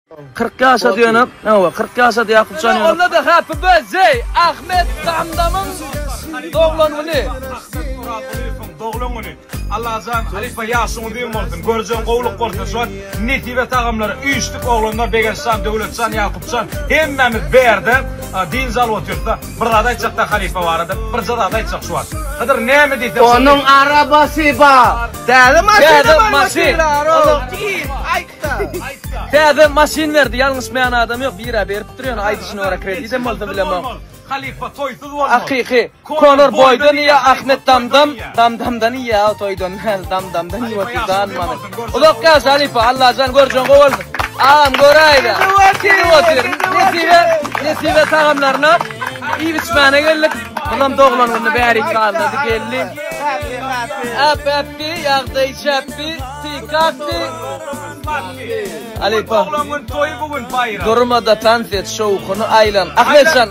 40 kasa diyorum. Ne o? 40 kasa diye Yakupcan diyorum. Onda da hep böyle Ahmet Damdam'ın doğulanını. Doğulanını. Allah azam halifa yaşını diyeyim olsun. Göreceğim kovluk olsun. Şu an netibe tağımları üçlük oğlanlar Begersan, Devletsan, Yakupcan hemmemiz berdi. Din zal oturdu. Bir da aytsak da halifa vardı. Bir da aytsak şu an. Kadir ne mi deydi? Onun arabası var. Değerli masin. Değerli masin verdi. Yalnız meyan adam yok. Bira berip duruyor. Aydışın oraya kredi de mi oldu bilemem. Halifa toydu olmaz. Hakiki. Konur boydan ya Ahmet Damdam. Damdamdan ya toydan. Damdamdan ya oturdan manı. Ulak gaz halifa. Allah can göreceğim oğul. Ağam göreydi. Nesibe tağımlarına iyi biçmene geldik. Bundan doğulanını beri kaldı geldi. Appi, yağda içappi, tikakti. Halifa. Durmada tanfet şovkunu aylan. Ahmetcan,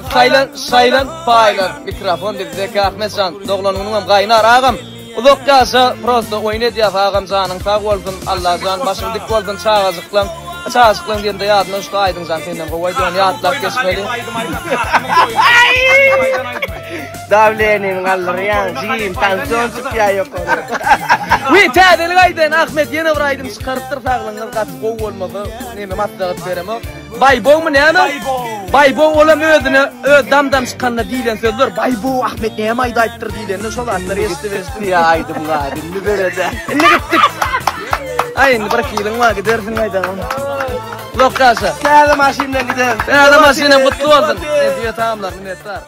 saylan, paylan. Mikrofon dedi ki Ahmetcan, doğulanının kaynar ağam. Uluk gazı prosto oynadı ya ağam canın tağ oldun. Allah can başım dik oldun çağızıklan. Çağızıklan diyende yadını usta aydın can senden kovaydın yadlar kesmeli. Davlenin alır yan, ziyim, tansiyon çıkıyor yok onu. Uy, tədeli qaydan, Ahmet yeni bir aydın çıkarıptır sağlanlar, qatı qov olmadı, neyme matdağıt veremem. Baybo mu neyme? Baybo olam ödünü, damdam çıkanına deyilen sözdür. Baybo, Ahmet neyme ayda ayttır deyilenini sol atları esti ya aydım qadim, ne böyle de. Ne gittik? Ayın, bir kilin var, gidersin aydan onu. Lokası. Tədeli maşinle gidelim. Tədeli maşinle mutlu oldun. Ediyor tamamlar, minnettar.